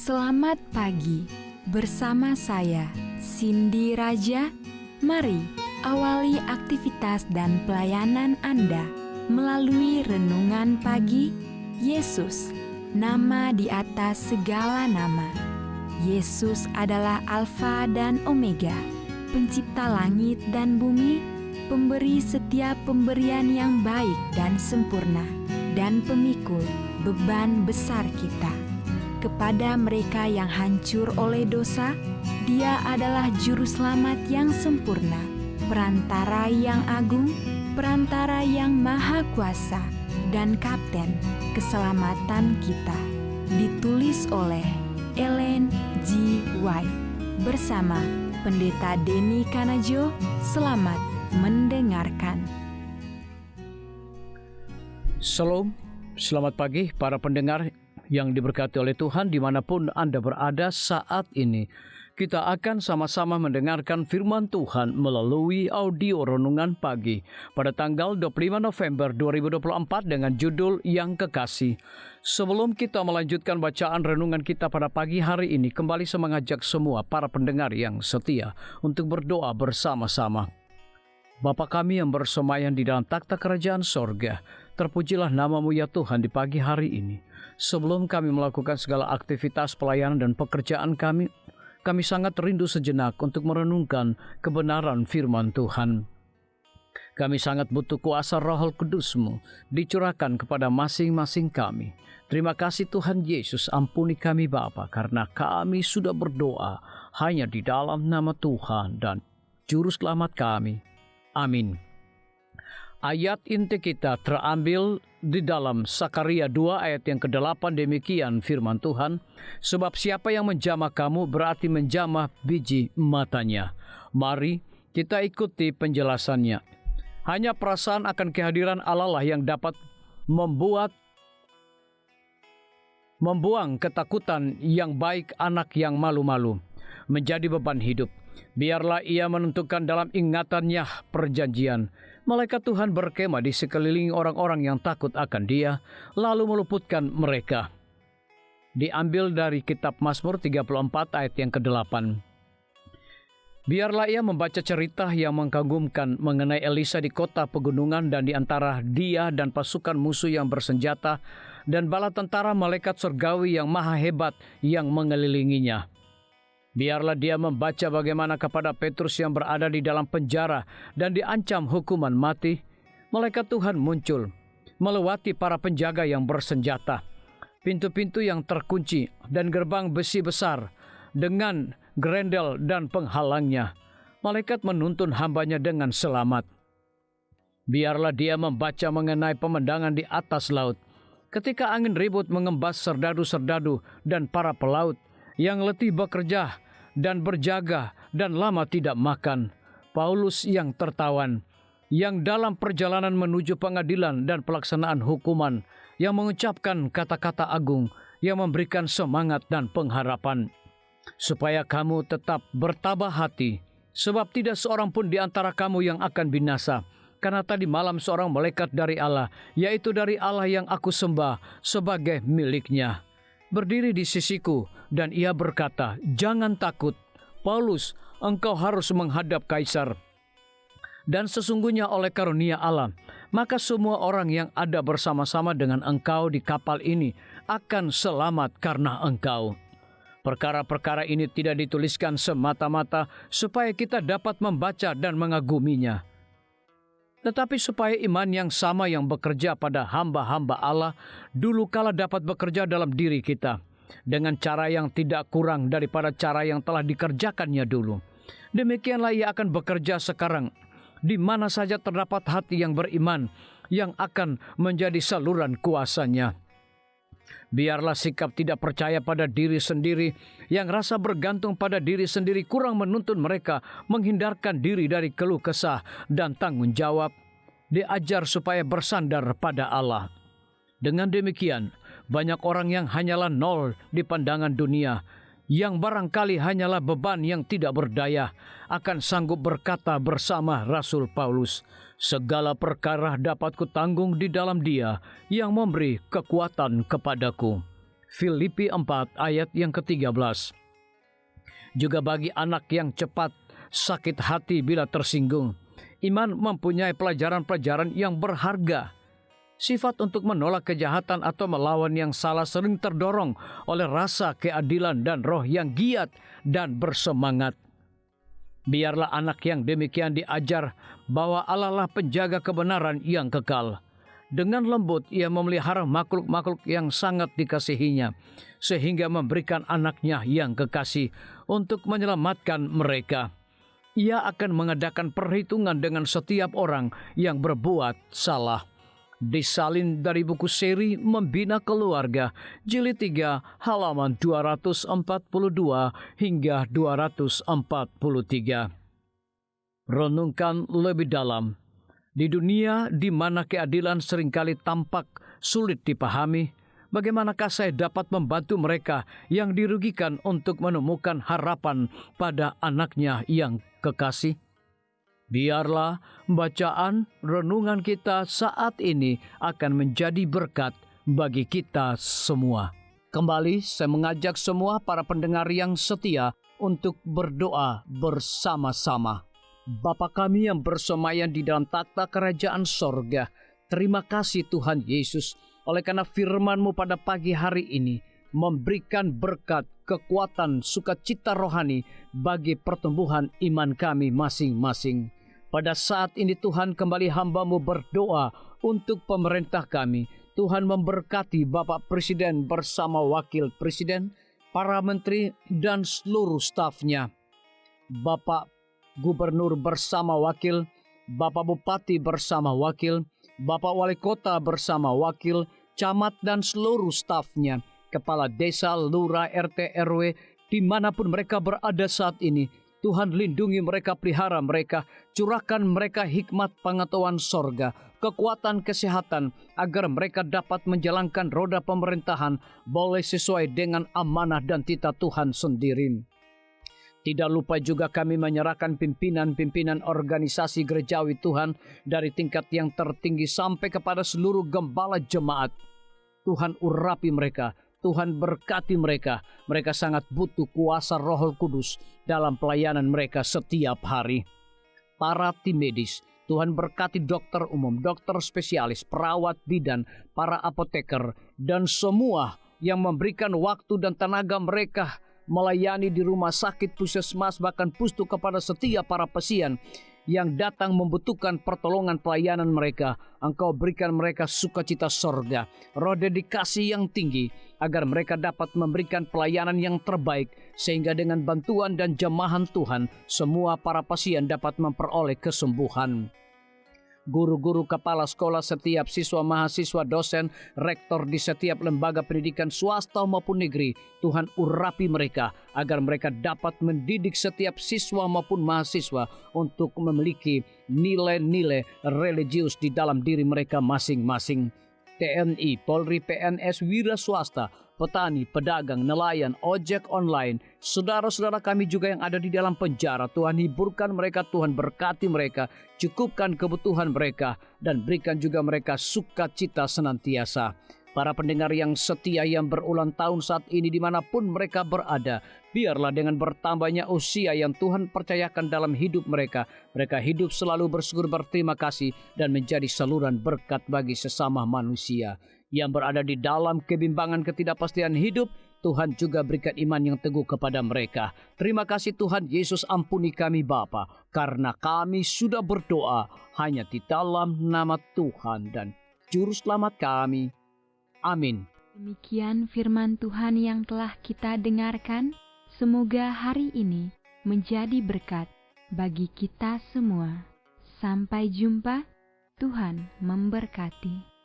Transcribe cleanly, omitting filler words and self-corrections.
Selamat pagi, bersama saya, Cindy Raja. Mari awali aktivitas dan pelayanan Anda melalui renungan pagi. Yesus, nama di atas segala nama. Yesus adalah Alfa dan Omega, pencipta langit dan bumi, pemberi setiap pemberian yang baik dan sempurna, dan pemikul beban besar kita. Kepada mereka yang hancur oleh dosa, Dia adalah juru selamat yang sempurna, perantara yang agung, perantara yang maha kuasa, dan kapten keselamatan kita. Ditulis oleh Ellen G. White bersama Pendeta Denny Kanajo. Selamat mendengarkan. Shalom, selamat pagi para pendengar yang diberkati oleh Tuhan dimanapun Anda berada saat ini. Kita akan sama-sama mendengarkan firman Tuhan melalui audio renungan pagi pada tanggal 25 November 2024 dengan judul Yang Kekasih. Sebelum kita melanjutkan bacaan renungan kita pada pagi hari ini, kembali saya mengajak semua para pendengar yang setia untuk berdoa bersama-sama. Bapa kami yang bersemayam di dalam takhta kerajaan sorga, terpujilah nama-Mu ya Tuhan di pagi hari ini. Sebelum kami melakukan segala aktivitas pelayanan dan pekerjaan kami sangat rindu sejenak untuk merenungkan kebenaran firman Tuhan. Kami sangat butuh kuasa Roh Kudus-Mu dicurahkan kepada masing-masing kami. Terima kasih Tuhan Yesus, ampuni kami Bapa, karena kami sudah berdoa hanya di dalam nama Tuhan dan Juru Selamat kami. Amin. Ayat inti kita terambil di dalam Sakaria 2 ayat yang ke-8, demikian firman Tuhan. Sebab siapa yang menjamah kamu berarti menjamah biji matanya. Mari kita ikuti penjelasannya. Hanya perasaan akan kehadiran Allah lah yang dapat membuang ketakutan yang baik anak yang malu-malu menjadi beban hidup. Biarlah ia menentukan dalam ingatannya perjanjian. Malaikat Tuhan berkemah di sekeliling orang-orang yang takut akan Dia, lalu meluputkan mereka. Diambil dari kitab Mazmur 34 ayat yang ke-8. Biarlah ia membaca cerita yang mengagumkan mengenai Elisa di kota pegunungan dan di antara dia dan pasukan musuh yang bersenjata dan bala tentara malaikat surgawi yang maha hebat yang mengelilinginya. Biarlah dia membaca bagaimana kepada Petrus yang berada di dalam penjara dan diancam hukuman mati, malaikat Tuhan muncul, melewati para penjaga yang bersenjata, pintu-pintu yang terkunci dan gerbang besi besar dengan grendel dan penghalangnya. Malaikat menuntun hambanya dengan selamat. Biarlah dia membaca mengenai pemandangan di atas laut, ketika angin ribut mengembas serdadu-serdadu dan para pelaut yang letih bekerja dan berjaga dan lama tidak makan. Paulus yang tertawan, yang dalam perjalanan menuju pengadilan dan pelaksanaan hukuman, yang mengucapkan kata-kata agung, yang memberikan semangat dan pengharapan. Supaya kamu tetap bertabah hati, sebab tidak seorang pun di antara kamu yang akan binasa. Karena tadi malam seorang malaikat dari Allah, yaitu dari Allah yang aku sembah sebagai miliknya, berdiri di sisiku, dan ia berkata, "Jangan takut, Paulus, engkau harus menghadap Kaisar. Dan sesungguhnya oleh karunia Allah, maka semua orang yang ada bersama-sama dengan engkau di kapal ini akan selamat karena engkau." Perkara-perkara ini tidak dituliskan semata-mata supaya kita dapat membaca dan mengaguminya, tetapi supaya iman yang sama yang bekerja pada hamba-hamba Allah dulu kala dapat bekerja dalam diri kita, dengan cara yang tidak kurang daripada cara yang telah dikerjakannya dulu. Demikianlah ia akan bekerja sekarang, di mana saja terdapat hati yang beriman, yang akan menjadi saluran kuasanya. Biarlah sikap tidak percaya pada diri sendiri, yang rasa bergantung pada diri sendiri kurang menuntun mereka menghindarkan diri dari keluh kesah dan tanggung jawab, diajar supaya bersandar pada Allah. Dengan demikian, banyak orang yang hanyalah nol di pandangan dunia, yang barangkali hanyalah beban yang tidak berdaya, akan sanggup berkata bersama Rasul Paulus, "Segala perkara dapat kutanggung di dalam Dia yang memberi kekuatan kepadaku." Filipi 4 ayat yang ke-13. Juga bagi anak yang cepat sakit hati bila tersinggung, iman mempunyai pelajaran-pelajaran yang berharga. Sifat untuk menolak kejahatan atau melawan yang salah sering terdorong oleh rasa keadilan dan roh yang giat dan bersemangat. Biarlah anak yang demikian diajar bahwa Allah lah penjaga kebenaran yang kekal. Dengan lembut ia memelihara makhluk-makhluk yang sangat dikasihinya, sehingga memberikan anaknya yang kekasih untuk menyelamatkan mereka. Ia akan mengadakan perhitungan dengan setiap orang yang berbuat salah. Disalin dari buku seri Membina Keluarga, jilid 3, halaman 242 hingga 243. Renungkan lebih dalam. Di dunia di mana keadilan seringkali tampak sulit dipahami, bagaimanakah saya dapat membantu mereka yang dirugikan untuk menemukan harapan pada anaknya yang kekasih? Biarlah bacaan renungan kita saat ini akan menjadi berkat bagi kita semua. Kembali saya mengajak semua para pendengar yang setia untuk berdoa bersama-sama. Bapa kami yang bersemayam di dalam takhta kerajaan sorga, terima kasih Tuhan Yesus oleh karena firman-Mu pada pagi hari ini memberikan berkat, kekuatan, sukacita rohani bagi pertumbuhan iman kami masing-masing. Pada saat ini Tuhan, kembali hamba-Mu berdoa untuk pemerintah kami. Tuhan memberkati Bapak Presiden bersama Wakil Presiden, para menteri dan seluruh stafnya. Bapak Gubernur bersama wakil, Bapak Bupati bersama wakil, Bapak Wali Kota bersama wakil, camat dan seluruh stafnya, kepala desa, lurah, RT, RW, dimanapun mereka berada saat ini. Tuhan lindungi mereka, pelihara mereka, curahkan mereka hikmat pengetahuan sorga, kekuatan kesehatan, agar mereka dapat menjalankan roda pemerintahan boleh sesuai dengan amanah dan titah Tuhan sendiri. Tidak lupa juga kami menyerahkan pimpinan-pimpinan organisasi gerejawi Tuhan dari tingkat yang tertinggi sampai kepada seluruh gembala jemaat. Tuhan urapi mereka, Tuhan berkati mereka. Mereka sangat butuh kuasa Roh Kudus dalam pelayanan mereka setiap hari. Para tim medis, Tuhan berkati dokter umum, dokter spesialis, perawat bidan, para apoteker, dan semua yang memberikan waktu dan tenaga mereka melayani di rumah sakit, puskesmas, bahkan pustu kepada setiap para pasien yang datang membutuhkan pertolongan pelayanan mereka. Engkau berikan mereka sukacita sorga, roh dedikasi yang tinggi, agar mereka dapat memberikan pelayanan yang terbaik, sehingga dengan bantuan dan jamahan Tuhan, semua para pasien dapat memperoleh kesembuhan. Guru-guru, kepala sekolah, setiap siswa, mahasiswa, dosen, rektor di setiap lembaga pendidikan swasta maupun negeri, Tuhan urapi mereka agar mereka dapat mendidik setiap siswa maupun mahasiswa untuk memiliki nilai-nilai religius di dalam diri mereka masing-masing. TNI, Polri, PNS, wira swasta, petani, pedagang, nelayan, ojek online, saudara-saudara kami juga yang ada di dalam penjara, Tuhan hiburkan mereka, Tuhan berkati mereka, cukupkan kebutuhan mereka, dan berikan juga mereka sukacita senantiasa. Para pendengar yang setia yang berulang tahun saat ini dimanapun mereka berada, biarlah dengan bertambahnya usia yang Tuhan percayakan dalam hidup mereka, mereka hidup selalu bersyukur, berterima kasih, dan menjadi saluran berkat bagi sesama manusia. Yang berada di dalam kebimbangan ketidakpastian hidup, Tuhan juga berikan iman yang teguh kepada mereka. Terima kasih Tuhan Yesus, ampuni kami Bapa, karena kami sudah berdoa hanya di dalam nama Tuhan dan Juru Selamat kami. Amin. Demikian firman Tuhan yang telah kita dengarkan. Semoga hari ini menjadi berkat bagi kita semua. Sampai jumpa, Tuhan memberkati.